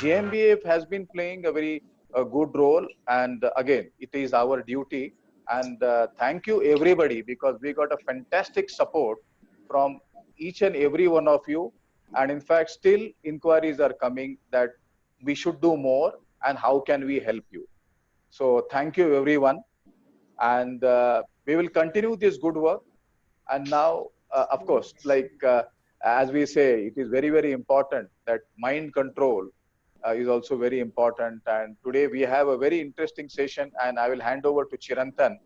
GMBF has been playing a very good role, and again, it is our duty. And thank you everybody, because we got a fantastic support from each and every one of you. And in fact, still inquiries are coming that we should do more and how can we help you. So thank you everyone, and we will continue this good work. And now, of course, as we say, it is very, very important that mind control is also very important. And today we have a very interesting session, and I will hand over to Chirantan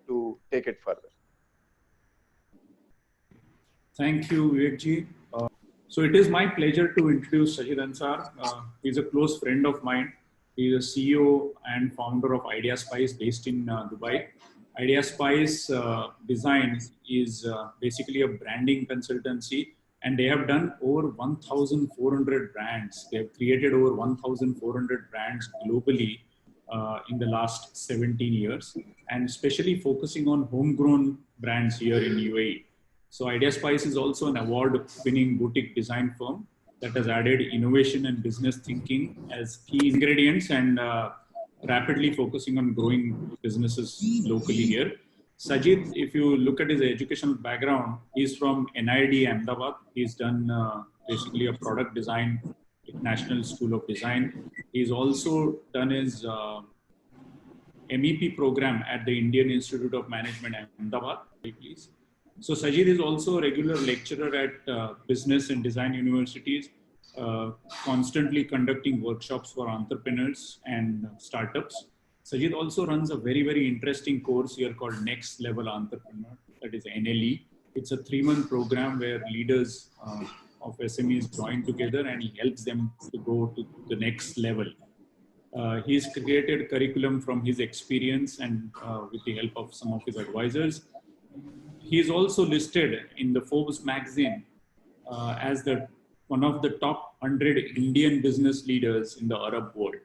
to take it further. Thank you, Vivekji. So it is my pleasure to introduce Sajith Ansar. He's a close friend of mine. He's a CEO and founder of IdeaSpice based in Dubai. IdeaSpice Design is basically a branding consultancy, and they have done over 1,400 brands. They have created over 1,400 brands globally in the last 17 years, and especially focusing on homegrown brands here in UAE. So IdeaSpice is also an award-winning boutique design firm that has added innovation and business thinking as key ingredients, and rapidly focusing on growing businesses locally here. Sajith, if you look at his educational background, he's from NID Ahmedabad. He's done basically a product design at National School of Design. He's also done his MEP program at the Indian Institute of Management Ahmedabad, please. So Sajith is also a regular lecturer at business and design universities, constantly conducting workshops for entrepreneurs and startups. Sajith also runs a very, very interesting course here called Next Level Entrepreneur, that is NLE. It's a 3-month program where leaders of SMEs join together, and he helps them to go to the next level. He's created curriculum from his experience and with the help of some of his advisors. He is also listed in the Forbes magazine as one of the top 100 Indian business leaders in the Arab world.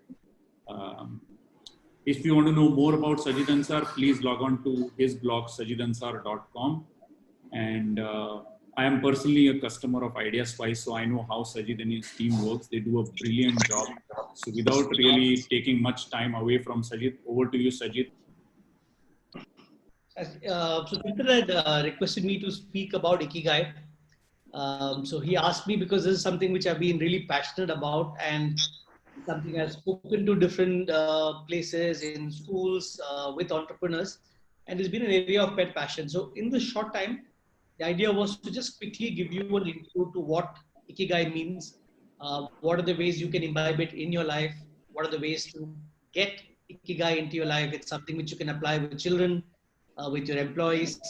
If you want to know more about Sajith Ansar, please log on to his blog, sajithansar.com. And I am personally a customer of IdeaSpice, so I know how Sajith and his team works. They do a brilliant job. So without really taking much time away from Sajith, over to you, Sajith. So Peter had requested me to speak about Ikigai. So he asked me because this is something which I've been really passionate about, and something I've spoken to different places in schools with entrepreneurs, and it's been an area of pet passion. So in this short time, the idea was to just quickly give you an intro to what Ikigai means, what are the ways you can imbibe it in your life, what are the ways to get Ikigai into your life. It's something which you can apply with children, with your employees.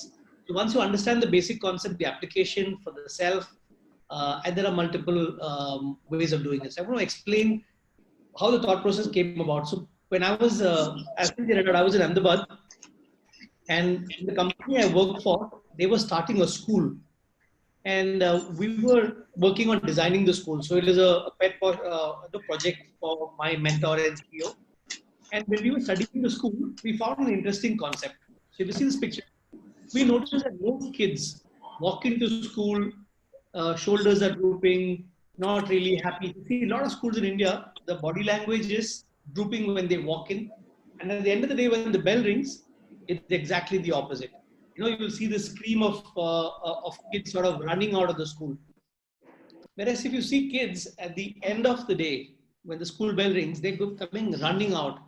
So once you understand the basic concept, the application for the self, and there are multiple ways of doing this. I want to explain how the thought process came about. So when I was, as I was in Ahmedabad, and the company I worked for, they were starting a school, and we were working on designing the school. So it is a pet project for my mentor and CEO. And when we were studying the school, we found an interesting concept. So if you see this picture, we noticed that most kids walk into school, shoulders are drooping, not really happy. You see a lot of schools in India, the body language is drooping when they walk in. And at the end of the day, when the bell rings, it's exactly the opposite. You know, you will see the scream of kids sort of running out of the school. Whereas if you see kids at the end of the day, when the school bell rings, they're coming running out.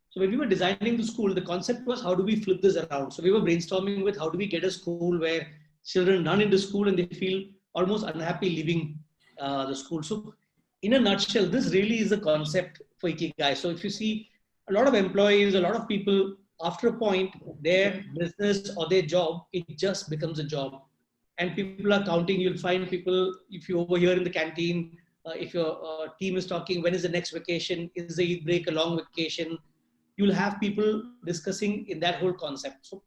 So when we were designing the school, the concept was, how do we flip this around? So we were brainstorming with how do we get a school where children run into school and they feel almost unhappy leaving the school. So in a nutshell, this really is the concept for Ikigai. So if you see a lot of employees, a lot of people, after a point, their business or their job, it just becomes a job. And people are counting. You'll find people, if you overhear in the canteen, if your team is talking, when is the next vacation? Is the Eid break a long vacation? You'll have people discussing in that whole concept. So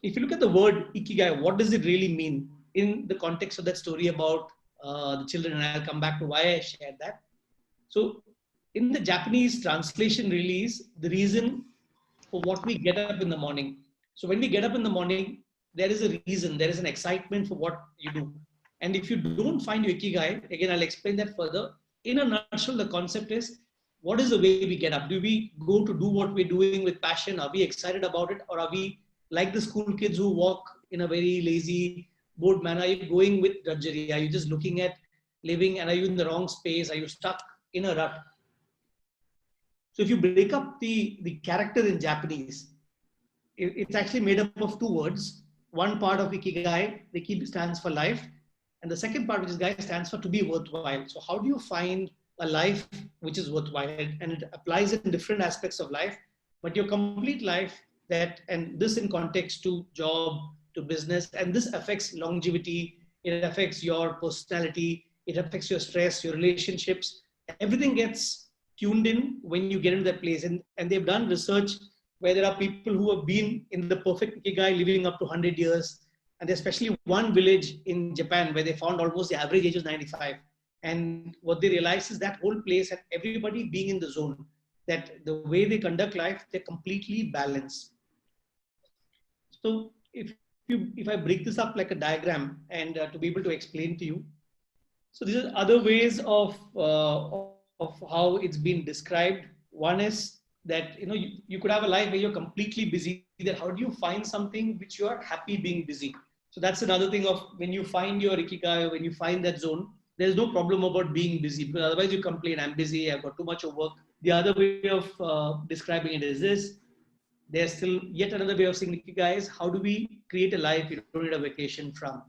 if you look at the word Ikigai, what does it really mean in the context of that story about the children? And I'll come back to why I shared that. So in the Japanese translation really is the reason for what we get up in the morning. So when we get up in the morning, there is a reason, there is an excitement for what you do. And if you don't find your Ikigai, again, I'll explain that further. In a nutshell, the concept is what is the way we get up? Do we go to do what we're doing with passion? Are we excited about it? Or are we like the school kids who walk in a very lazy, bored manner? Are you going with drudgery? Are you just looking at living, and are you in the wrong space? Are you stuck in a rut? So if you break up the character in Japanese, it's actually made up of two words. One part of Ikigai, the Iki stands for life. And the second part, which is Gai, stands for to be worthwhile. So how do you find a life which is worthwhile? And it applies in different aspects of life, but your complete life that, and this in context to job, to business, and this affects longevity, it affects your personality, it affects your stress, your relationships. Everything gets tuned in when you get into that place. And they've done research where there are people who have been in the perfect Ikigai living up to 100 years. And especially one village in Japan where they found almost the average age was 95. And what they realized is that whole place and everybody being in the zone, that the way they conduct life, they're completely balanced. So if I break this up like a diagram and to be able to explain to you, so these are other ways of how it's been described. One is that you could have a life where you're completely busy. That how do you find something which you are happy being busy? So that's another thing of when you find your Ikigai, when you find that zone, there's no problem about being busy, because otherwise you complain, I'm busy, I've got too much of work. The other way of describing it is this. There's still yet another way of saying Ikigai is how do we create a life you don't need a vacation from?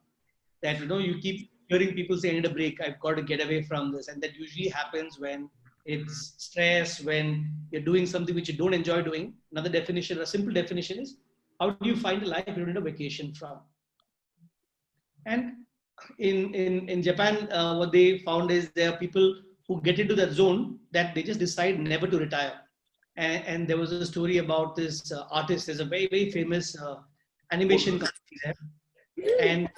That you keep hearing people say I need a break, I've got to get away from this. And that usually happens when it's stress, when you're doing something which you don't enjoy doing. Another definition, a simple definition is how do you find a life you don't need a vacation from? And in Japan, what they found is there are people who get into that zone that they just decide never to retire. And there was a story about this artist. There's a very, very famous animation company there. And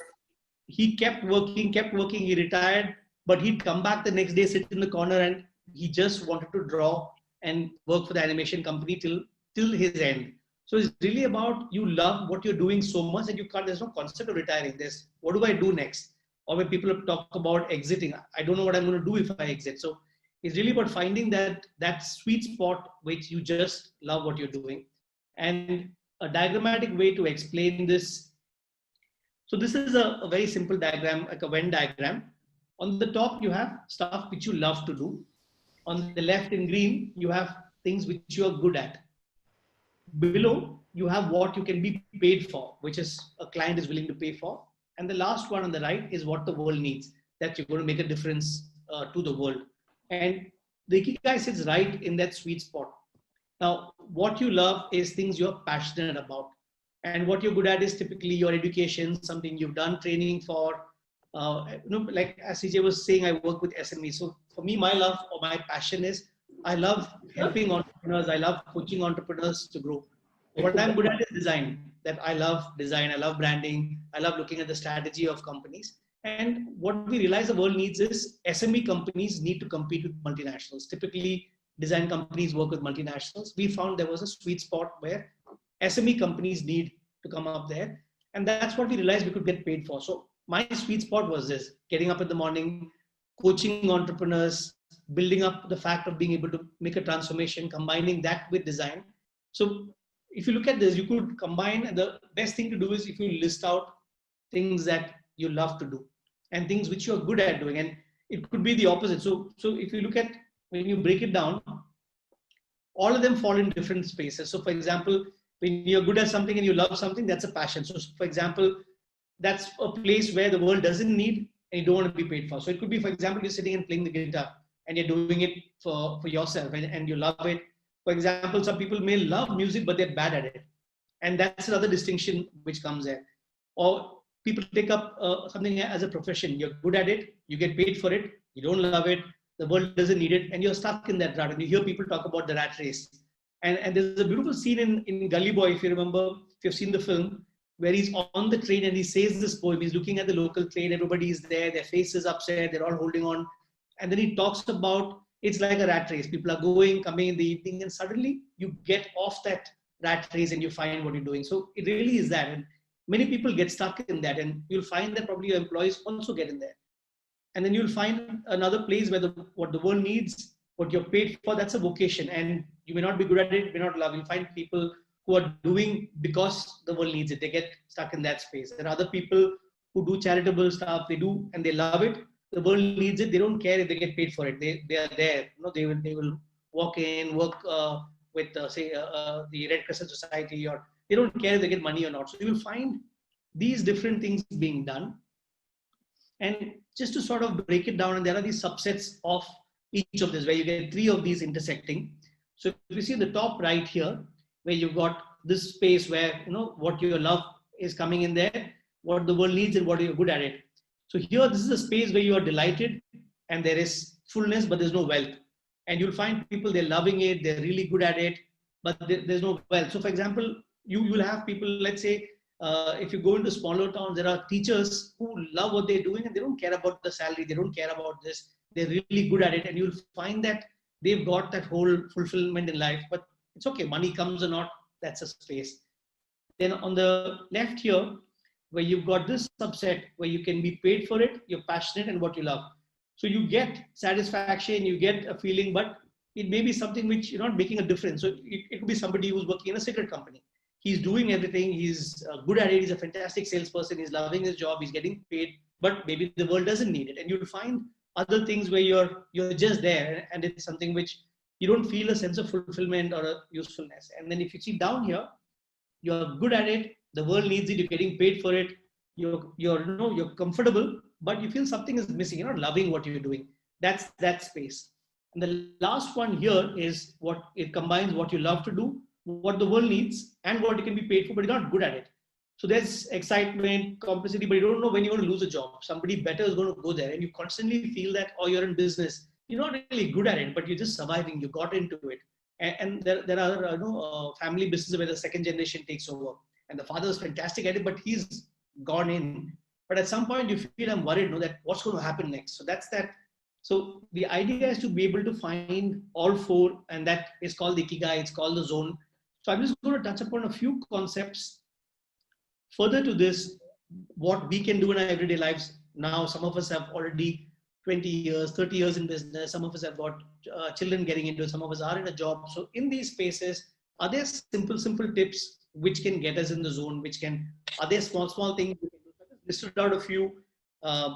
he kept working, he retired, but he'd come back the next day, sit in the corner, and he just wanted to draw and work for the animation company till his end. So it's really about you love what you're doing so much that you can't, there's no concept of retiring. There's what do I do next? Or when people talk about exiting, I don't know what I'm going to do if I exit. So it's really about finding that sweet spot which you just love what you're doing. And a diagrammatic way to explain this. So this is a very simple diagram, like a Venn diagram. On the top, you have stuff which you love to do. On the left in green, you have things which you are good at. Below, you have what you can be paid for, which is a client is willing to pay for. And the last one on the right is what the world needs, that you're going to make a difference to the world. And the Ikigai sits right in that sweet spot. Now, what you love is things you're passionate about. And what you're good at is typically your education, something you've done training for. Like as CJ was saying, I work with SMEs. So for me, my love or my passion is I love helping entrepreneurs. I love coaching entrepreneurs to grow. What I'm good at is design. That I love design. I love branding. I love looking at the strategy of companies. And what we realize the world needs is SME companies need to compete with multinationals. Typically, design companies work with multinationals. We found there was a sweet spot where SME companies need to come up there. And that's what we realized we could get paid for. So my sweet spot was this, getting up in the morning, coaching entrepreneurs, building up the fact of being able to make a transformation, combining that with design. So if you look at this, you could combine, and the best thing to do is if you list out things that you love to do and things which you're good at doing. And it could be the opposite. So if you look at, when you break it down, all of them fall in different spaces. So for example, when you're good at something and you love something, that's a passion. So for example, that's a place where the world doesn't need and you don't want to be paid for. So it could be, for example, you're sitting and playing the guitar and you're doing it for yourself and you love it. For example, some people may love music, but they're bad at it. And that's another distinction which comes there. Or people take up something as a profession. You're good at it, you get paid for it, you don't love it, the world doesn't need it, and you're stuck in that rut. And you hear people talk about the rat race. And there's a beautiful scene in Gully Boy, if you remember, if you've seen the film, where he's on the train and he says this poem. He's looking at the local train, everybody is there, their face is upset, they're all holding on. And then he talks about it's like a rat race. People are going, coming in the evening, and suddenly you get off that rat race and you find what you're doing. So it really is that. And many people get stuck in that, and you'll find that probably your employees also get in there. And then you'll find another place where what the world needs, what you're paid for, that's a vocation, and you may not be good at it, may not love. You'll find people who are doing because the world needs it. They get stuck in that space. There are other people who do charitable stuff. They do and they love it. The world needs it. They don't care if they get paid for it. They are there. You know, they will walk in, work with say the Red Crescent Society, or they don't care if they get money or not. So you will find these different things being done. And just to sort of break it down, and there are these subsets of each of this, where you get 3 of these intersecting. So if you see the top right here, where you've got this space where, you know, what you love is coming in there, what the world needs and what you're good at it. So here, this is a space where you are delighted and there is fullness, but there's no wealth. And you'll find people, they're loving it, they're really good at it, but there's no wealth. So for example, you will have people, let's say, if you go into smaller towns, there are teachers who love what they're doing and they don't care about the salary, they don't care about this, they're really good at it. And you'll find that they've got that whole fulfillment in life, but it's okay, money comes or not, that's a space. Then on the left here, where you've got this subset where you can be paid for it, you're passionate and what you love. So you get satisfaction, you get a feeling, but it may be something which you're not making a difference. So it could be somebody who's working in a cigarette company. He's doing everything, he's good at it, he's a fantastic salesperson, he's loving his job, he's getting paid, but maybe the world doesn't need it. And you'll find other things where you're just there, and it's something which you don't feel a sense of fulfillment or a usefulness. And then if you see down here, you're good at it, the world needs it, you're getting paid for it, you're comfortable, but you feel something is missing, you're not loving what you're doing. That's that space. And the last one here is what it combines what you love to do, what the world needs, and what you can be paid for, but you're not good at it. So there's excitement, complicity, but you don't know when you're going to lose a job. Somebody better is going to go there, and you constantly feel that, or you're in business, you're not really good at it, but you're just surviving, you got into it. And there are family businesses where the second generation takes over, and the father is fantastic at it, but he's gone in. But at some point you feel, I'm worried, that what's going to happen next. So that's that. So the idea is to be able to find all 4, and that is called the Ikigai, it's called the zone. So I'm just going to touch upon a few concepts. Further to this, what we can do in our everyday lives. Now, some of us have already 20 years, 30 years in business. Some of us have got children getting into it. Some of us are in a job. So in these spaces, are there simple tips which can get us in the zone, are there small things? Listed out a few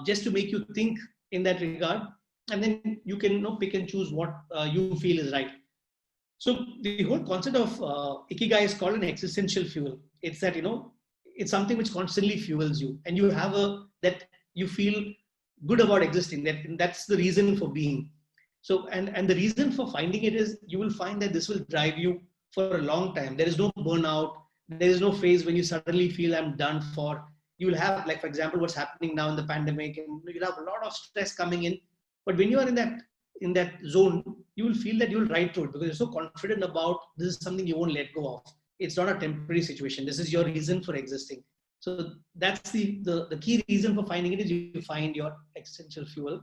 just to make you think in that regard. And then you can pick and choose what you feel is right. So the whole concept of Ikigai is called an existential fuel. It's that, it's something which constantly fuels you, and you have that you feel good about existing. That's the reason for being. So, and the reason for finding it is you will find that this will drive you for a long time. There is no burnout. There is no phase when you suddenly feel I'm done for. You will have, like, for example, what's happening now in the pandemic, and you'll have a lot of stress coming in. But when you are in that zone, you will feel that you will ride through it because you're so confident about this is something you won't let go of. It's not a temporary situation. This is your reason for existing. So that's the key reason for finding it is you find your existential fuel.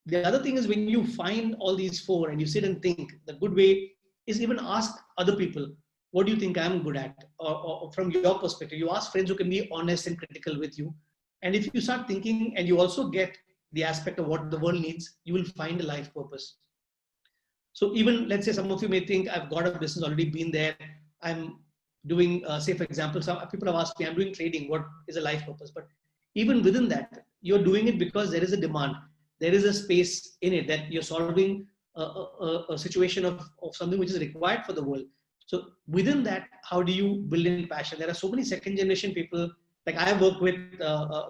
The other thing is when you find all these 4 and you sit and think, the good way is even ask other people, what do you think I'm good at? Or from your perspective, you ask friends who can be honest and critical with you. And if you start thinking and you also get the aspect of what the world needs, you will find a life purpose. So even, let's say some of you may think, I've got a business already been there. I'm doing, say for example, some people have asked me, I'm doing trading, what is a life purpose? But even within that, you're doing it because there is a demand. There is a space in it that you're solving a situation of something which is required for the world. So within that, how do you build in passion? There are so many second generation people, like I work with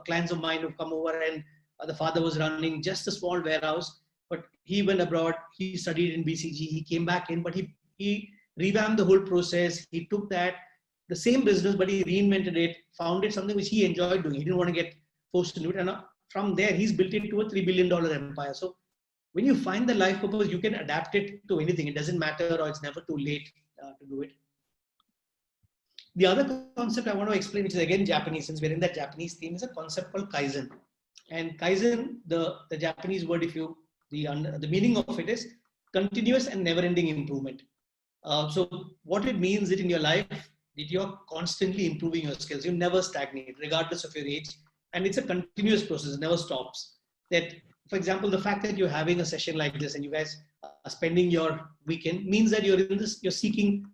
clients of mine who've come over, and the father was running just a small warehouse, but he went abroad, he studied in BCG, he came back in, but he revamped the whole process. He took the same business, but he reinvented it, founded something which he enjoyed doing. He didn't want to get forced to do it. And from there, he's built it to a $3 billion empire. So when you find the life purpose, you can adapt it to anything. It doesn't matter, or it's never too late to do it. The other concept I want to explain, which is again Japanese, since we're in that Japanese theme, is a concept called Kaizen. And Kaizen, the Japanese word, the meaning of it is continuous and never-ending improvement. So what it means is in your life, that you're constantly improving your skills. You never stagnate, regardless of your age. And it's a continuous process, it never stops. That, for example, the fact that you're having a session like this and you guys spending your weekend, means that you're seeking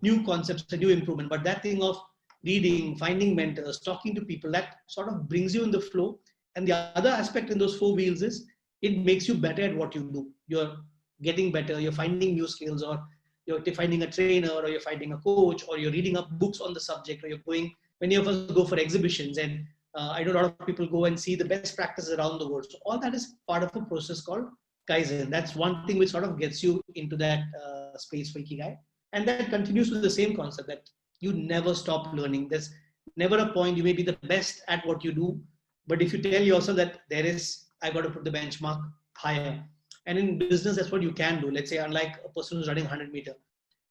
new concepts, a new improvement. But that thing of reading, finding mentors, talking to people, that sort of brings you in the flow. And the other aspect in those four wheels is it makes you better at what you do. You're getting better, you're finding new skills, or you're finding a trainer, or you're finding a coach, or you're reading up books on the subject, or you're going, many of us go for exhibitions, and I know a lot of people go and see the best practices around the world. So all that is part of a process called Kaizen. That's one thing which sort of gets you into that space for Ikigai. And that continues with the same concept that you never stop learning. There's never a point, you may be the best at what you do, but if you tell yourself that I got to put the benchmark higher. And in business, that's what you can do. Let's say, unlike a person who's running 100 meter,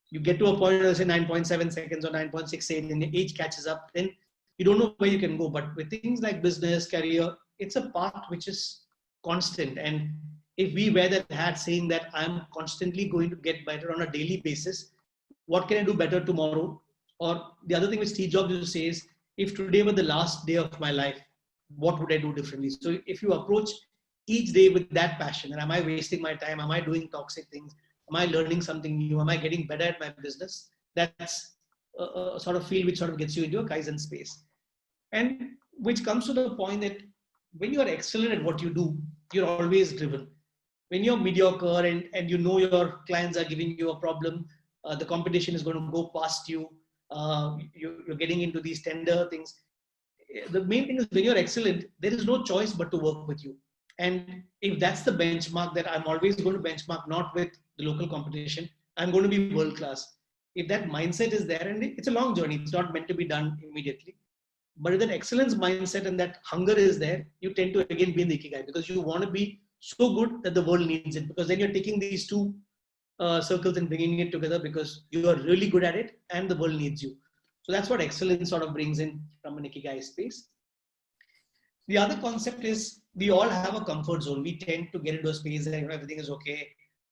you get to a point, let's say 9.7 seconds or 9.68, and your age catches up, then you don't know where you can go. But with things like business, career, it's a path which is constant. And if we wear that hat saying that I'm constantly going to get better on a daily basis, what can I do better tomorrow? Or the other thing which Steve Jobs used to say is, if today were the last day of my life, what would I do differently? So if you approach each day with that passion, and am I wasting my time? Am I doing toxic things? Am I learning something new? Am I getting better at my business? That's a sort of field which sort of gets you into a Kaizen space. And which comes to the point that when you're excellent at what you do, you're always driven. When you're mediocre and you know your clients are giving you a problem, the competition is going to go past you, you're getting into these tender things. The main thing is when you're excellent, there is no choice but to work with you. And if that's the benchmark, that I'm always going to benchmark not with the local competition, I'm going to be world class. If that mindset is there, and it's a long journey, it's not meant to be done immediately. But if that excellence mindset and that hunger is there, you tend to again be in the Ikigai, because you want to be so good that the world needs it. Because then you're taking these two circles and bringing it together, because you are really good at it and the world needs you. So that's what excellence sort of brings in from an Ikigai space. The other concept is we all have a comfort zone. We tend to get into a space that everything is okay.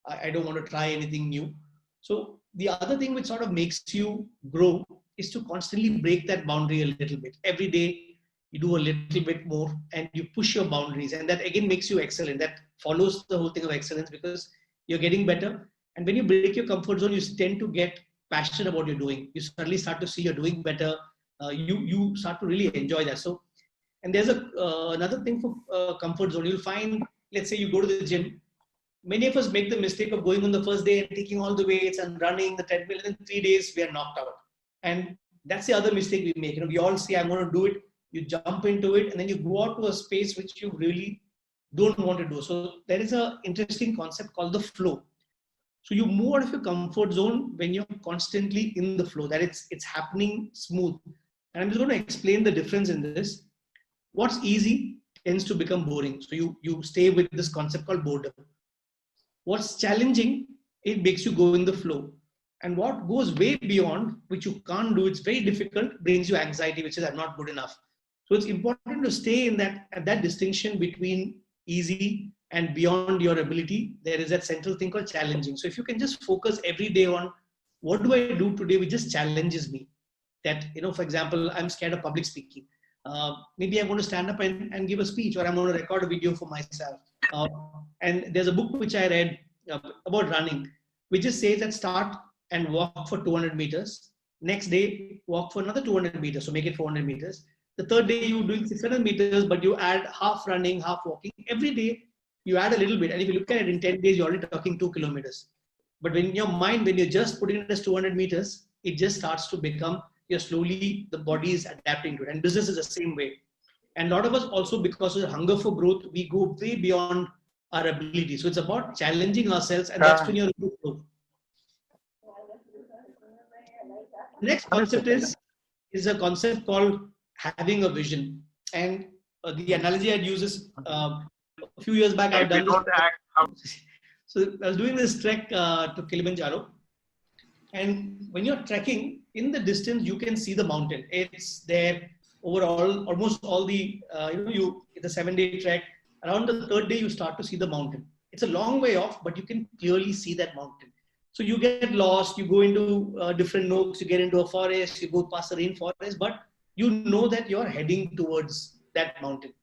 I don't want to try anything new. So the other thing which sort of makes you grow is to constantly break that boundary a little bit. Every day you do a little bit more and you push your boundaries, and that again makes you excellent. That follows the whole thing of excellence, because you're getting better. And when you break your comfort zone, you tend to get passionate about what you're doing. You suddenly start to see you're doing better. You start to really enjoy that. So, and there's another thing for comfort zone. You'll find, let's say you go to the gym. Many of us make the mistake of going on the first day and taking all the weights and running the treadmill, and in 3 days we are knocked out. And that's the other mistake we make. We all say, I'm going to do it. You jump into it, and then you go out to a space which you really don't want to do. So there is an interesting concept called the flow. So you move out of your comfort zone when you're constantly in the flow, that it's happening smooth. And I'm just going to explain the difference in this. What's easy tends to become boring. So you stay with this concept called boredom. What's challenging, it makes you go in the flow. And what goes way beyond, which you can't do, it's very difficult, brings you anxiety, which is I'm not good enough. So it's important to stay in that distinction between easy and beyond your ability. There is that central thing called challenging. So if you can just focus every day on what do I do today which just challenges me. That, for example, I'm scared of public speaking. Maybe I'm going to stand up and give a speech, or I'm going to record a video for myself. And there's a book which I read about running, which just says that start and walk for 200 meters. Next day, walk for another 200 meters. So make it 400 meters. The third day, you're doing 600 meters, but you add half running, half walking. Every day, you add a little bit. And if you look at it in 10 days, you're already talking 2 kilometers. But when in your mind, when you're just putting it as 200 meters, it just starts to become, slowly, the body is adapting to it. And business is the same way. And a lot of us also, because of the hunger for growth, we go way beyond our ability. So it's about challenging ourselves, and that's when you're able to grow. The next concept is a concept called having a vision. And the analogy I'd use is a few years back, I've done this. So I was doing this trek to Kilimanjaro. And when you're trekking, in the distance, you can see the mountain. It's there overall, almost all the, it's a 7-day trek. Around the third day, you start to see the mountain. It's a long way off, but you can clearly see that mountain. So you get lost, you go into different nooks, you get into a forest, you go past the rainforest, but you know that you're heading towards that mountain.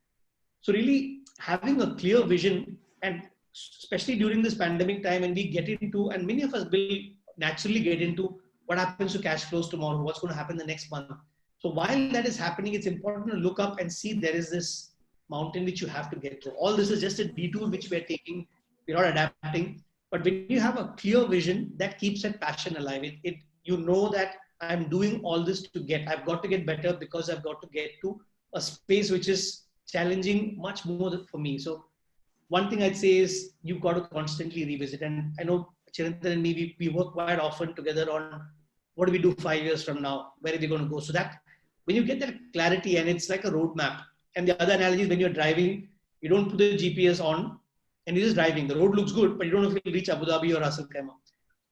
So really having a clear vision, and especially during this pandemic time, and we get into, and many of us will naturally get into what happens to cash flows tomorrow, what's going to happen the next month. So while that is happening, it's important to look up and see there is this mountain which you have to get through. All this is just a detour which we're taking, we're not adapting. But when you have a clear vision, that keeps that passion alive. You know that I'm doing all this to get, I've got to get better because I've got to get to a space which is challenging much more for me. So one thing I'd say is you've got to constantly revisit. And I know Chirantan and me, we work quite often together on what do we do 5 years from now? Where are we going to go? So that when you get that clarity, and it's like a roadmap. And the other analogy is when you're driving, you don't put the GPS on and you're just driving. The road looks good, but you don't know if you'll reach Abu Dhabi or Ras Al Khaimah.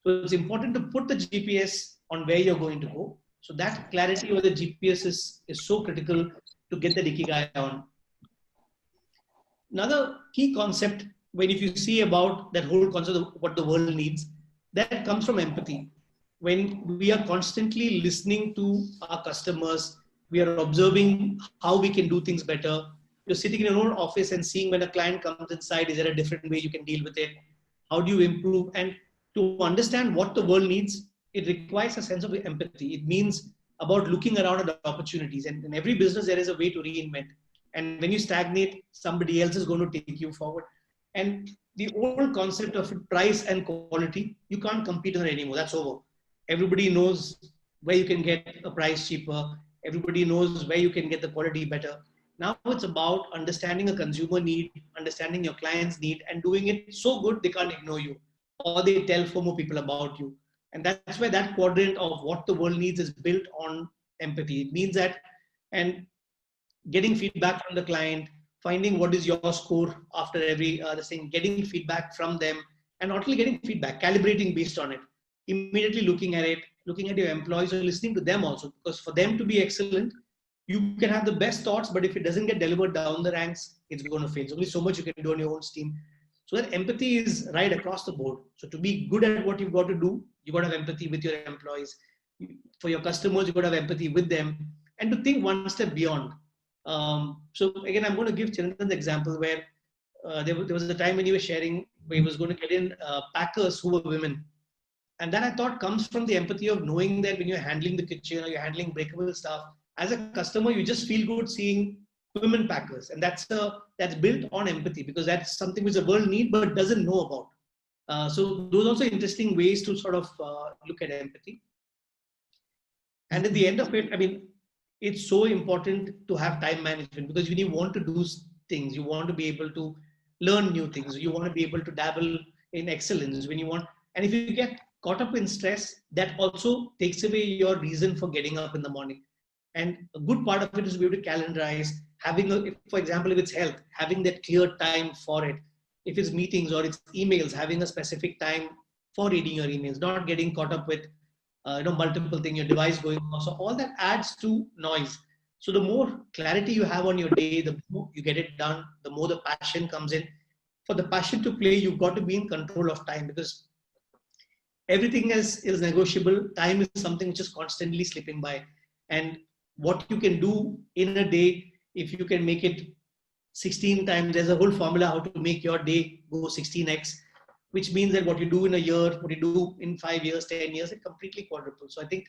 So it's important to put the GPS on where you're going to go. So that clarity over the GPS is so critical to get the Ikigai on. Another key concept, when if you see about that whole concept of what the world needs, that comes from empathy. When we are constantly listening to our customers, we are observing how we can do things better. You're sitting in your own office and seeing when a client comes inside, is there a different way you can deal with it? How do you improve? And to understand what the world needs, it requires a sense of empathy. It means about looking around at opportunities. And in every business, there is a way to reinvent. And when you stagnate, somebody else is going to take you forward. And the old concept of price and quality, you can't compete on it anymore. That's over. Everybody knows where you can get a price cheaper. Everybody knows where you can get the quality better. Now it's about understanding a consumer need, understanding your client's need, and doing it so good they can't ignore you, or they tell 4 more people about you. And that's where that quadrant of what the world needs is built on empathy. It means that, and getting feedback from the client, finding what is your score after every thing, getting feedback from them, and not only getting feedback, calibrating based on it, immediately looking at it, looking at your employees or listening to them also, because for them to be excellent, you can have the best thoughts, but if it doesn't get delivered down the ranks, it's going to fail. There's only so much you can do on your own steam. So that empathy is right across the board. So to be good at what you've got to do, you've got to have empathy with your employees. For your customers, you've got to have empathy with them, and to think one step beyond. So again, I'm going to give Chirantan's example where there was a time when he was sharing where he was going to get in packers who were women. And that I thought comes from the empathy of knowing that when you're handling the kitchen or you're handling breakable stuff, as a customer, you just feel good seeing women packers. And that's built on empathy, because that's something which the world needs but doesn't know about. So those are also interesting ways to sort of look at empathy. And at the end of it, I mean, it's so important to have time management, because when you want to do things, you want to be able to learn new things. You want to be able to dabble in excellence when you want. And if you get caught up in stress, that also takes away your reason for getting up in the morning. And a good part of it is to be able to calendarize, for example, if it's health, having that clear time for it. If it's meetings or it's emails, having a specific time for reading your emails, not getting caught up with multiple things, your device going off. So all that adds to noise. So the more clarity you have on your day, the more you get it done, the more the passion comes in. For the passion to play, you've got to be in control of time, because everything is negotiable. Time is something which is constantly slipping by. And what you can do in a day, if you can make it 16 times, there's a whole formula how to make your day go 16x, which means that what you do in a year, what you do in 5 years, 10 years, it completely quadruples. So I think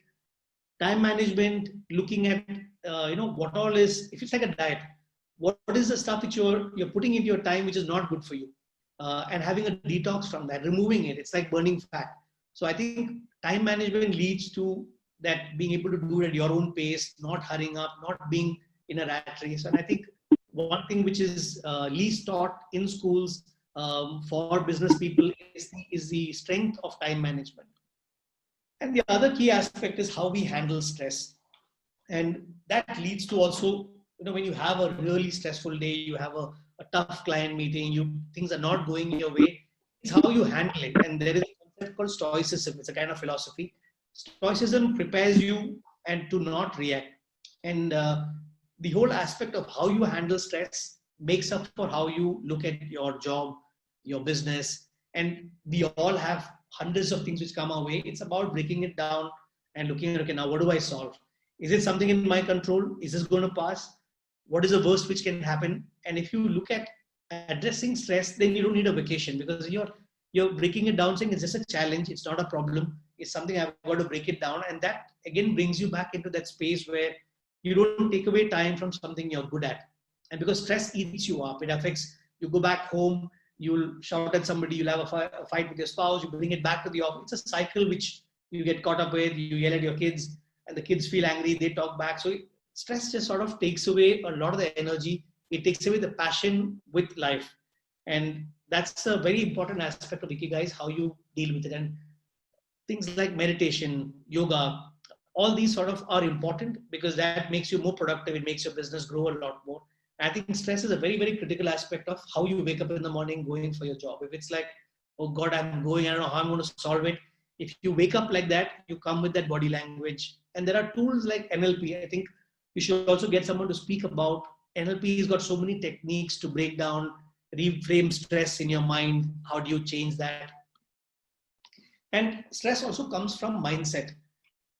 time management, looking at, what all is, if it's like a diet, what is the stuff which you're putting into your time which is not good for you, and having a detox from that, removing it. It's like burning fat. So I think time management leads to that, being able to do it at your own pace, not hurrying up, not being in a rat race. And I think one thing which is least taught in schools for business people is the strength of time management. And the other key aspect is how we handle stress. And that leads to also, when you have a really stressful day, you have a tough client meeting, things are not going your way, it's how you handle it. And there is a concept called stoicism. It's a kind of philosophy. Stoicism prepares you and to not react. And the whole aspect of how you handle stress makes up for how you look at your job, your business. And we all have hundreds of things which come our way. It's about breaking it down and looking at, okay, now what do I solve? Is it something in my control? Is this going to pass? What is the worst which can happen? And if you look at addressing stress, then you don't need a vacation, because you're breaking it down, saying it's just a challenge, it's not a problem, it's something I've got to break it down. And that again brings you back into that space where you don't take away time from something you're good at. And because stress eats you up, it affects, you go back home, you'll shout at somebody, you'll have a fight with your spouse, you bring it back to the office. It's a cycle which you get caught up with, you yell at your kids, and the kids feel angry, they talk back. So stress just sort of takes away a lot of the energy, it takes away the passion with life. And that's a very important aspect of Ikigai, is how you deal with it. And things like meditation, yoga, all these sort of are important, because that makes you more productive, it makes your business grow a lot more. I think stress is a very, very critical aspect of how you wake up in the morning going for your job. If it's like, oh God, I'm going, I don't know how I'm going to solve it. If you wake up like that, you come with that body language. And there are tools like NLP. I think you should also get someone to speak about. NLP has got so many techniques to break down, reframe stress in your mind. How do you change that? And stress also comes from mindset.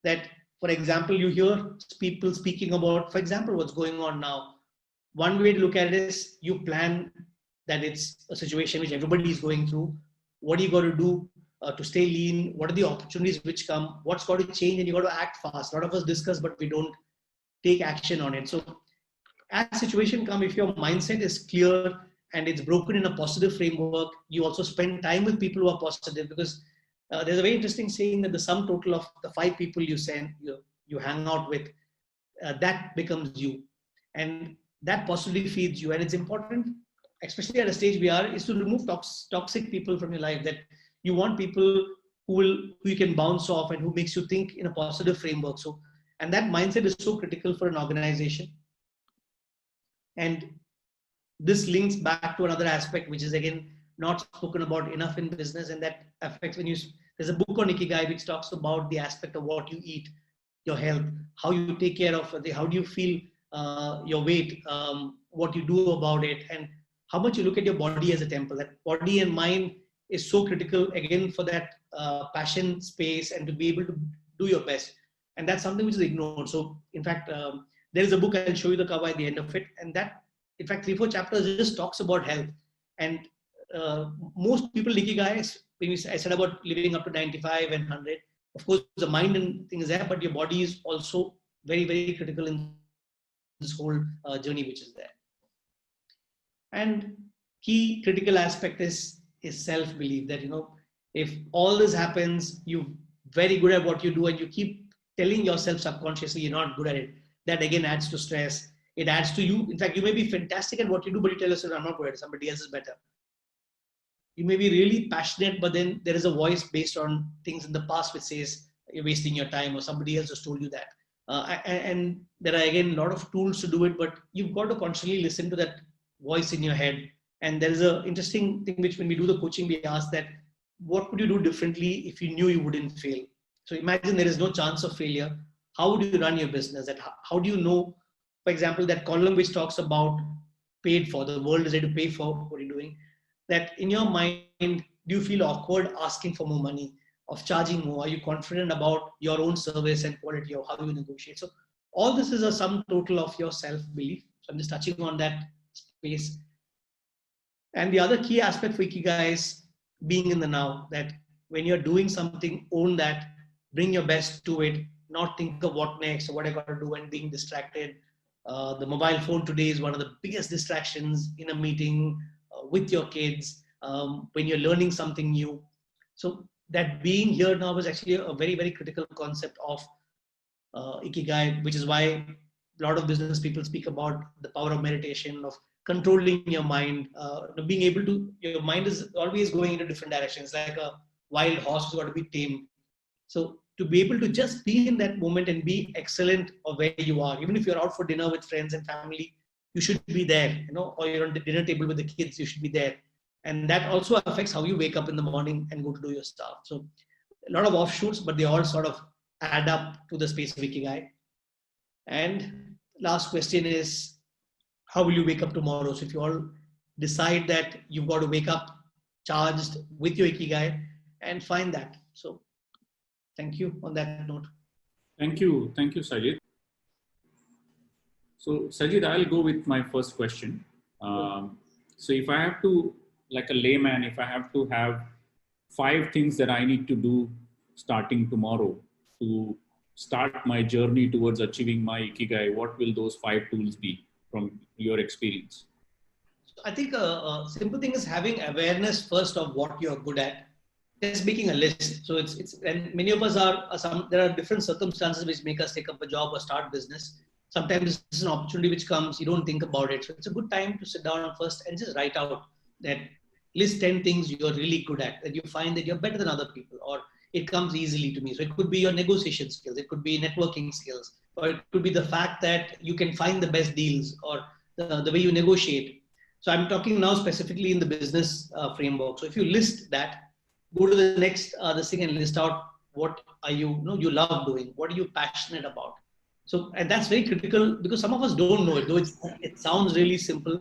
That, for example, you hear people speaking about, for example, what's going on now. One way to look at it is you plan that it's a situation which everybody is going through. What are you going to do to stay lean? What are the opportunities which come? What's got to change? And you got to act fast. A lot of us discuss, but we don't take action on it. So as situation come, if your mindset is clear and it's broken in a positive framework, you also spend time with people who are positive, because there's a very interesting saying that the sum total of the 5 people you hang out with, that becomes you. And that possibly feeds you. And it's important, especially at a stage we are, is to remove toxic people from your life. That you want people who you can bounce off and who makes you think in a positive framework. So, and that mindset is so critical for an organization. And this links back to another aspect, which is again not spoken about enough in business, and that affects there's a book on Ikigai which talks about the aspect of what you eat, your health, how you take care of how do you feel your weight, what you do about it, and how much you look at your body as a temple. That body and mind is so critical again for that passion space and to be able to do your best. And that's something which is ignored. So in fact, there is a book, I'll show you the cover at the end of it, and that in fact 3-4 chapters just talks about health. And most people Ikigai, I said about living up to 95 and 100. Of course, the mind and things there, but your body is also very, very critical in this whole journey which is there. And key critical aspect is self-belief. That, if all this happens, you're very good at what you do and you keep telling yourself subconsciously you're not good at it, that again adds to stress. It adds to you. In fact, you may be fantastic at what you do, but you tell yourself, I'm not good at it, somebody else is better. You may be really passionate, but then there is a voice based on things in the past which says you're wasting your time, or somebody else has told you that. And there are again a lot of tools to do it, but you've got to constantly listen to that voice in your head. And there is an interesting thing which when we do the coaching, we ask that, what would you do differently if you knew you wouldn't fail? So imagine there is no chance of failure. How would you run your business? That how do you know, for example, that column which talks about paid for, the world is ready to pay for what you're doing, that in your mind, do you feel awkward asking for more money, of charging more? Are you confident about your own service and quality, or how you negotiate? So all this is a sum total of your self-belief. So I'm just touching on that space. And the other key aspect for Ikigai is being in the now, that when you're doing something, own that, bring your best to it, not think of what next or what I got to do and being distracted. The mobile phone today is one of the biggest distractions in a meeting, with your kids, when you're learning something new. So that being here now is actually a very, very critical concept of Ikigai, which is why a lot of business people speak about the power of meditation, of controlling your mind, being able to, your mind is always going into different directions, like a wild horse who's got to be tamed. So to be able to just be in that moment and be excellent of where you are, even if you're out for dinner with friends and family, you should be there, or you're on the dinner table with the kids, you should be there. And that also affects how you wake up in the morning and go to do your stuff. So a lot of offshoots, but they all sort of add up to the space of Ikigai. And last question is, how will you wake up tomorrow? So if you all decide that you've got to wake up charged with your Ikigai, and find that. So thank you on that note. Thank you, Sajith. So Sajith, I'll go with my first question. So if I have to, like a layman, if I have to have 5 things that I need to do starting tomorrow to start my journey towards achieving my Ikigai, what will those 5 tools be from your experience? I think a simple thing is having awareness first of what you're good at. Just making a list. So it's and many of us are some. There are different circumstances which make us take up a job or start business. Sometimes this is an opportunity which comes. You don't think about it. So it's a good time to sit down first and just write out that list 10 things you're really good at, that you find that you're better than other people, or it comes easily to me. So it could be your negotiation skills, it could be networking skills, or it could be the fact that you can find the best deals, or the way you negotiate. So I'm talking now specifically in the business framework. So if you list that, go to the next this thing and list out what are you love doing, what are you passionate about. So and that's very critical because some of us don't know it, though it sounds really simple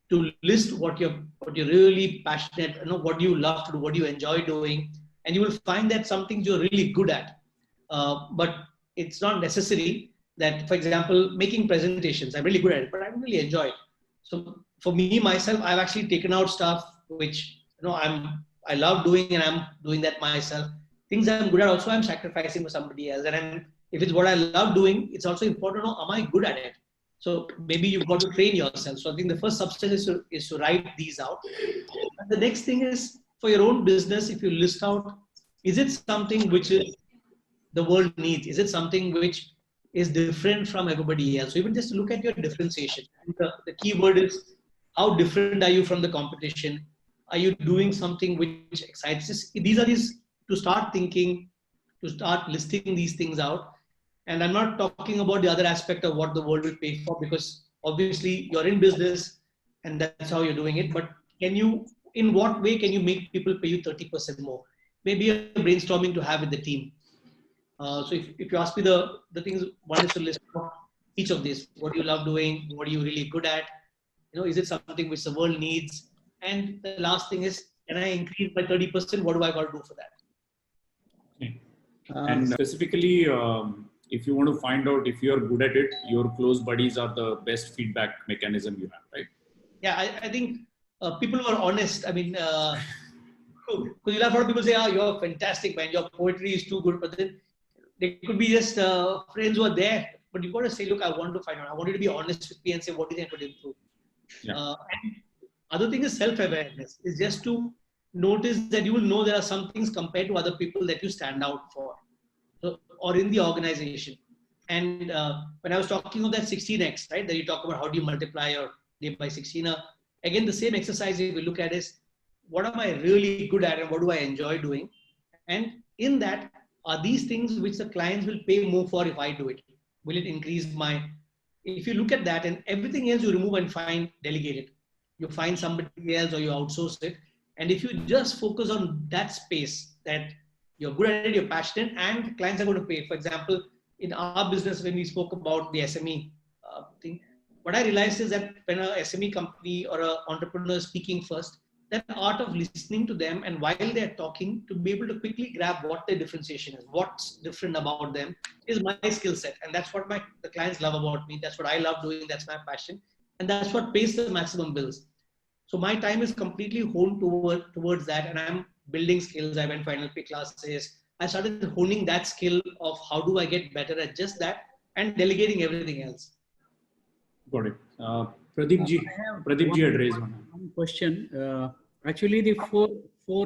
to list what you're really passionate, what you love to do, what you enjoy doing, and you will find that some things you're really good at. But it's not necessary that, for example, making presentations, I'm really good at it, but I don't really enjoy it. So for me myself, I've actually taken out stuff which I love doing, and I'm doing that myself. Things I'm good at also I'm sacrificing for somebody else. If it's what I love doing, it's also important to know, am I good at it? So maybe you've got to train yourself. So I think the first substance is to write these out. And the next thing is for your own business, if you list out, is it something which is the world needs? Is it something which is different from everybody else? So even just look at your differentiation. And the key word is, how different are you from the competition? Are you doing something which excites us? These are these to start thinking, to start listing these things out. And I'm not talking about the other aspect of what the world will pay for, because obviously you're in business and that's how you're doing it. But in what way can you make people pay you 30% more? Maybe a brainstorming to have with the team. So if you ask me the things, one is to list each of these. What do you love doing? What are you really good at? Is it something which the world needs? And the last thing is, can I increase by 30%? What do I got to do for that? Okay. And specifically, if you want to find out if you're good at it, your close buddies are the best feedback mechanism you have, right? Yeah, I think people who are honest, I mean, because you'll have a lot of people say, you're fantastic, man, your poetry is too good. But then they could be just friends who are there. But you've got to say, look, I want to find out. I want you to be honest with me and say, what do you think I could improve? Yeah. And other thing is self-awareness. Is just to notice that you will know there are some things compared to other people that you stand out for, or in the organization. And when I was talking of that 16x, right, that you talk about how do you multiply your day by 16, again, the same exercise we look at is, what am I really good at and what do I enjoy doing? And in that, are these things which the clients will pay more for if I do it? Will it increase if you look at that, and everything else you remove and delegate it. You find somebody else or you outsource it. And if you just focus on that space, that you're good at it, you're passionate, and clients are going to pay. For example, in our business, when we spoke about the SME thing, what I realized is that when a SME company or an entrepreneur is speaking first, that art of listening to them, and while they're talking, to be able to quickly grab what their differentiation is, what's different about them, is my skill set. And that's what the clients love about me. That's what I love doing. That's my passion. And that's what pays the maximum bills. So my time is completely honed towards that, and I'm building skills. I went for NLP classes. I started honing that skill of how do I get better at just that, and delegating everything else. Got it. Pradeep ji had raised one question. Actually, the four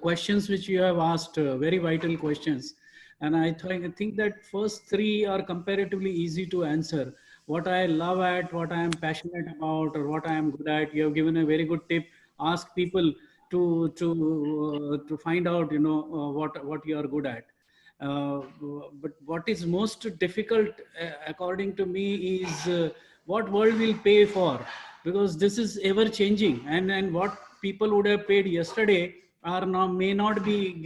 questions which you have asked, very vital questions. And I think that first three are comparatively easy to answer. What I love at, what I am passionate about, or what I am good at. You have given a very good tip. Ask people to find out, what you are good at. But what is most difficult, according to me, is what world will pay for, because this is ever changing, and what people would have paid yesterday may not be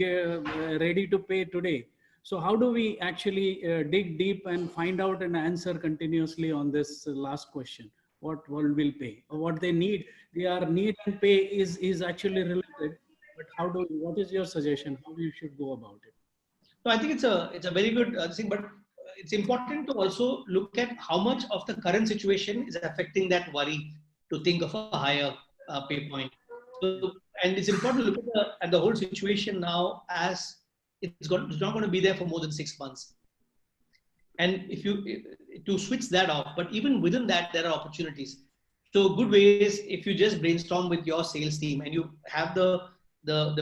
ready to pay today. So how do we actually dig deep and find out an answer continuously on this last question? What world will pay, or what they need? Their need and pay is actually related. But what is your suggestion? How you should go about it? So I think it's a very good thing, but it's important to also look at how much of the current situation is affecting that worry to think of a higher pay point. So, and it's important to look at the whole situation now as it's not going to be there for more than 6 months. And if you to switch that off, but even within that, there are opportunities. So good ways if you just brainstorm with your sales team and you have the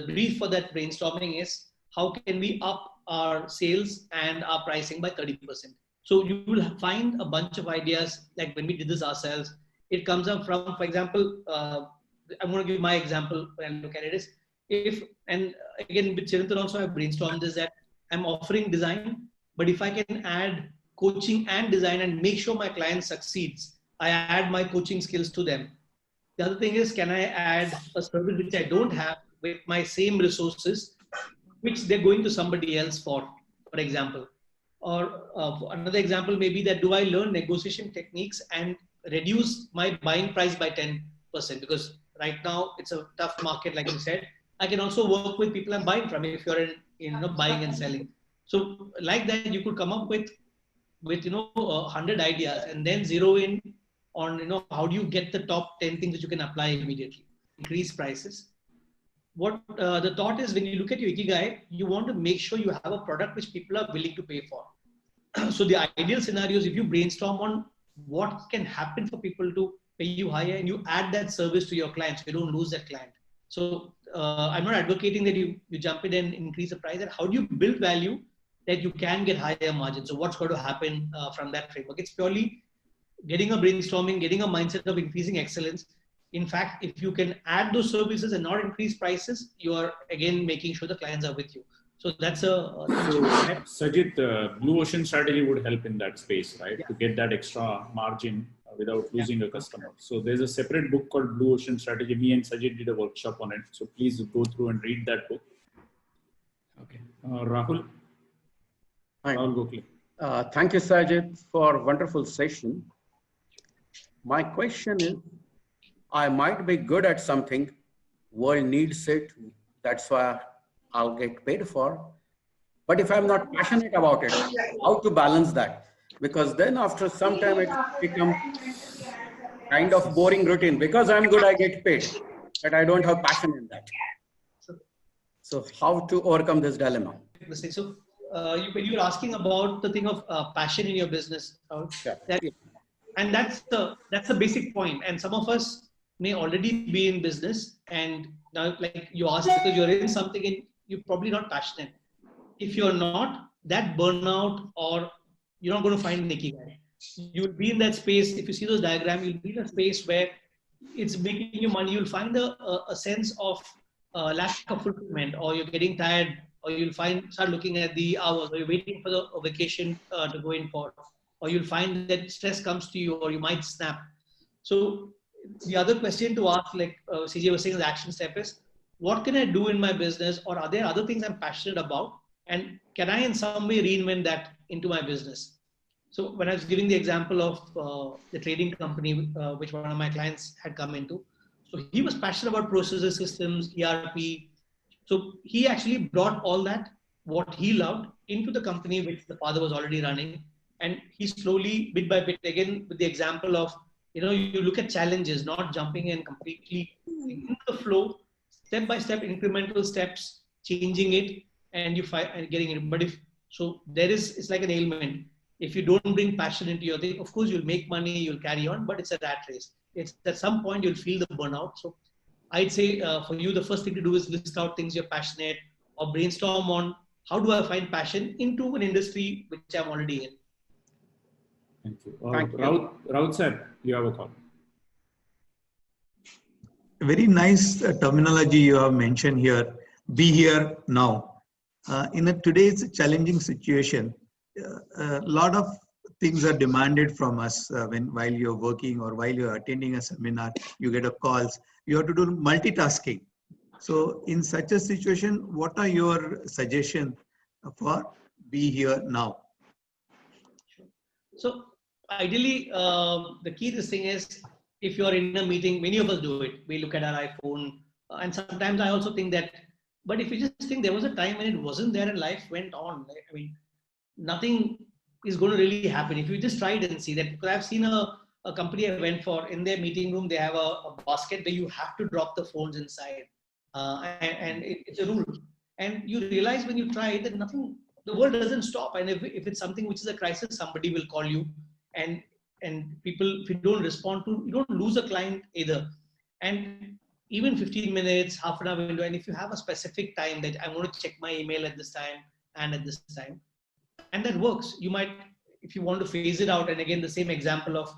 brief for that brainstorming is how can we up our sales and our pricing by 30%. So you will find a bunch of ideas like when we did this ourselves. It comes up from, for example, I'm going to give my example when I look at it is if, and again with Chirantan also I brainstormed this that I'm offering design, but if I can add coaching and design and make sure my client succeeds, I add my coaching skills to them. The other thing is, can I add a service which I don't have with my same resources, which they're going to somebody else for example. Or another example may be that do I learn negotiation techniques and reduce my buying price by 10%? Because right now it's a tough market, like you said. I can also work with people I'm buying from if you're in buying and selling. So like that, you could come up with 100 ideas and then zero in on how do you get the top 10 things that you can apply immediately. Increase prices. What the thought is when you look at your Ikigai, you want to make sure you have a product which people are willing to pay for. So the ideal scenario is if you brainstorm on what can happen for people to pay you higher and you add that service to your clients, so you don't lose that client. So I'm not advocating that you jump in and increase the price. And how do you build value that you can get higher margins? So what's going to happen from that framework? It's purely getting a brainstorming, getting a mindset of increasing excellence. In fact, if you can add those services and not increase prices, you are again making sure the clients are with you. So that's So Sajith, blue ocean strategy would help in that space, right? Yeah. To get that extra margin without losing a customer. So there's a separate book called Blue Ocean Strategy. Me and Sajith did a workshop on it. So please go through and read that book. Okay. Rahul. Hi. Rahul Gokhale. Thank you, Sajith, for a wonderful session. My question is, I might be good at something, world needs it, that's why I'll get paid for. But if I'm not passionate about it, how to balance that? Because then after some time it becomes kind of boring routine. Because I'm good, I get paid, but I don't have passion in that. So how to overcome this dilemma? So when you're asking about the thing of passion in your business, and that's the basic point. And some of us may already be in business, and now like you asked because you're in something and you're probably not passionate. If you're not, that burnout or you're not going to find an Ikigai. You'll be in that space. If you see those diagrams, you'll be in a space where it's making you money. You'll find a sense of lack of fulfillment, or you're getting tired, or you'll start looking at the hours, or you're waiting for the vacation to go in for, or you'll find that stress comes to you, or you might snap. So the other question to ask, like CJ was saying, the action step is, what can I do in my business, or are there other things I'm passionate about, and can I in some way reinvent that into my business? So when I was giving the example of the trading company, which one of my clients had come into, so he was passionate about processes, systems, ERP. So he actually brought all that, what he loved, into the company which the father was already running. And he slowly, bit by bit, again, with the example of, you look at challenges, not jumping in completely into the flow, step by step, incremental steps, changing it, and you find and getting it. But it's like an ailment. If you don't bring passion into your thing, of course you'll make money, you'll carry on, but it's a rat race. It's at some point you'll feel the burnout. So I'd say for you, the first thing to do is list out things you're passionate, or brainstorm on how do I find passion into an industry which I'm already in. Thank you. Raut sir, you have a call. Very nice terminology you have mentioned here. Be here now. In today's challenging situation, a lot of things are demanded from us while you're working or while you're attending a seminar. You get a calls. You have to do multitasking. So in such a situation, what are your suggestions for be here now? So ideally, the key to this thing is, if you're in a meeting, many of us do it. We look at our iPhone, and sometimes I also think that. But if you just think there was a time when it wasn't there and life went on, I mean, nothing is going to really happen. If you just try it and see that, because I've seen a a company I went for, in their meeting room, they have a basket where you have to drop the phones inside. And it's a rule. And you realize when you try it that nothing, the world doesn't stop. And if it's something which is a crisis, somebody will call you. And people, if you don't respond to, you don't lose a client either. And even 15 minutes, half an hour window, and if you have a specific time that I want to check my email at this time and at this time, and that works. You might, if you want to phase it out, and again, the same example of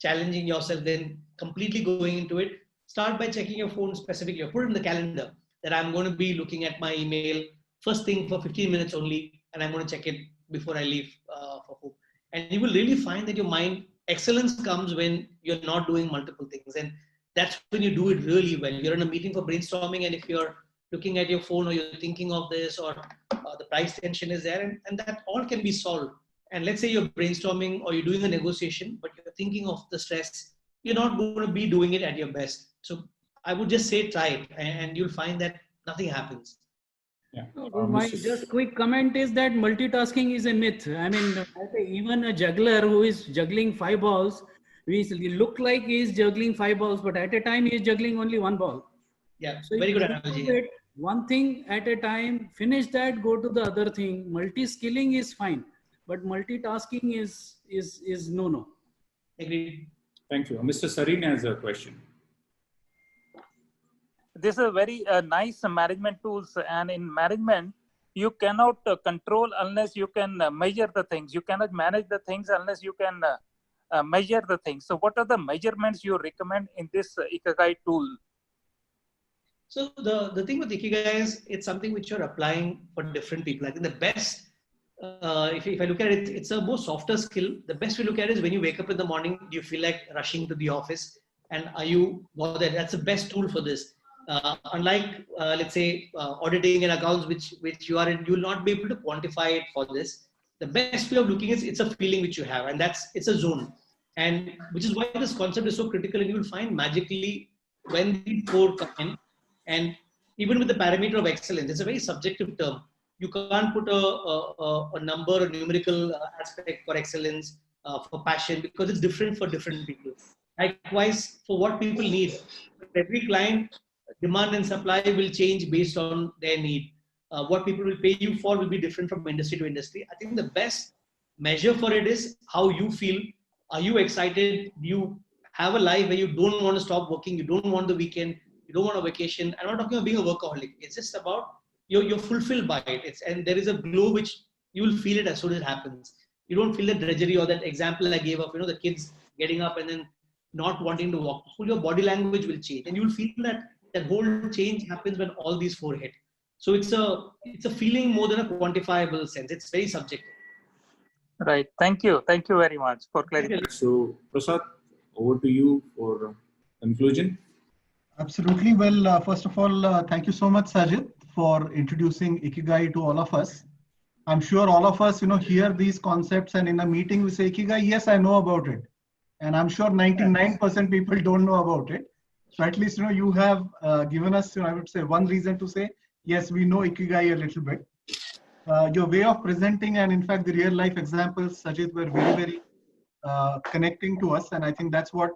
challenging yourself, then completely going into it, start by checking your phone specifically, or put it in the calendar that I'm going to be looking at my email first thing for 15 minutes only, and I'm going to check it before I leave for home. And you will really find that your mind, excellence comes when you're not doing multiple things. And that's when you do it really well. You're in a meeting for brainstorming, and if you're looking at your phone, or you're thinking of this, or the price tension is there, and that all can be solved. And let's say you're brainstorming or you're doing a negotiation, but you're thinking of the stress, you're not going to be doing it at your best. So I would just say try it, and you'll find that nothing happens. Yeah. My just quick comment is that multitasking is a myth. I mean, even a juggler who is juggling 5 balls, we look like he is juggling 5 balls, but at a time he is juggling only 1 ball. Yeah, So very good analogy. One thing at a time, finish that, go to the other thing. Multi-skilling is fine, but multitasking is no. Agreed. Thank you. Mr. Sareen has a question. This is very nice management tools, and in management, you cannot control unless you can measure the things. You cannot manage the things unless you can measure the things. So what are the measurements you recommend in this Ikigai tool? So the thing with Ikigai is it's something which you're applying for different people. I think the best, if I look at it, it's a more softer skill. The best we look at is when you wake up in the morning, do you feel like rushing to the office? And are you bothered? That's the best tool for this. Unlike, let's say, auditing and accounts, which you are in, you will not be able to quantify it for this. The best way of looking is it's a feeling which you have, and it's a zone. And which is why this concept is so critical, and you will find magically when the 4 come in, and even with the parameter of excellence, it's a very subjective term. You can't put a number, a numerical aspect for excellence, for passion, because it's different for different people. Likewise, for what people need, every client, demand and supply will change based on their need. What people will pay you for will be different from industry to industry. I think the best measure for it is how you feel. Are you excited? Do you have a life where you don't want to stop working? You don't want the weekend. You don't want a vacation. I'm not talking about being a workaholic. It's just about you're fulfilled by it. And there is a glow which you will feel it as soon as it happens. You don't feel the drudgery, or that example I gave of the kids getting up and then not wanting to walk. So your body language will change, and you will feel that whole change happens when all these 4 hit. So it's a feeling more than a quantifiable sense. It's very subjective. Right. Thank you. Thank you very much for clarifying. So Prasad, over to you for conclusion. Absolutely. Well, first of all, thank you so much, Sajith, for introducing Ikigai to all of us. I'm sure all of us, hear these concepts, and in a meeting we say Ikigai, yes, I know about it. And I'm sure 99% people don't know about it. So at least, you have given us, I would say, one reason to say, yes, we know Ikigai a little bit. Your way of presenting, and in fact, the real life examples, Sajith, were very, very connecting to us. And I think that's what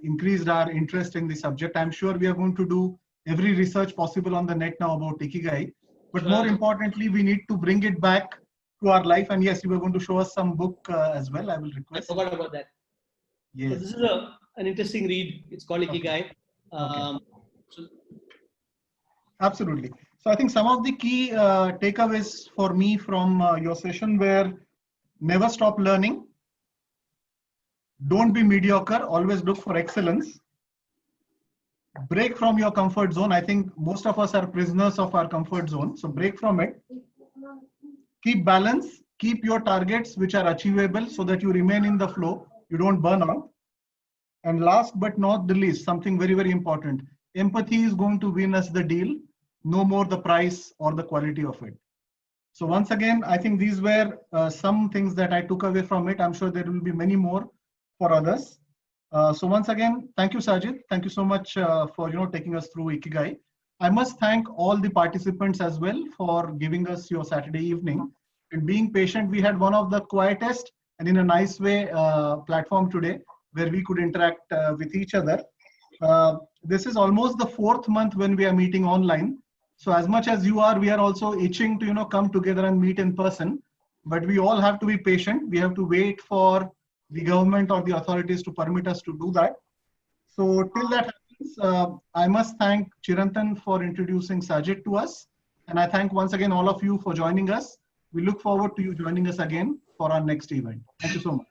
increased our interest in the subject. I'm sure we are going to do every research possible on the net now about Ikigai. But more importantly, we need to bring it back to our life. And yes, you were going to show us some book as well. I will request. I forgot about that. Yes. So this is an interesting read. It's called Ikigai. Okay. Absolutely. So I think some of the key takeaways for me from your session were: never stop learning, don't be mediocre, always look for excellence, break from your comfort zone. I think most of us are prisoners of our comfort zone, so break from it. Keep balance, keep your targets which are achievable so that you remain in the flow, you don't burn out. And last but not the least, something very, very important: empathy is going to win us the deal, no more the price or the quality of it. So once again, I think these were some things that I took away from it. I'm sure there will be many more for others. So once again, thank you, Sajith. Thank you so much for taking us through Ikigai. I must thank all the participants as well for giving us your Saturday evening and being patient. We had one of the quietest and in a nice way platform today, where we could interact with each other. This is almost the 4th month when we are meeting online. So as much as you are, we are also itching to come together and meet in person. But we all have to be patient. We have to wait for the government or the authorities to permit us to do that. So till that happens, I must thank Chirantan for introducing Sajith to us. And I thank once again all of you for joining us. We look forward to you joining us again for our next event. Thank you so much.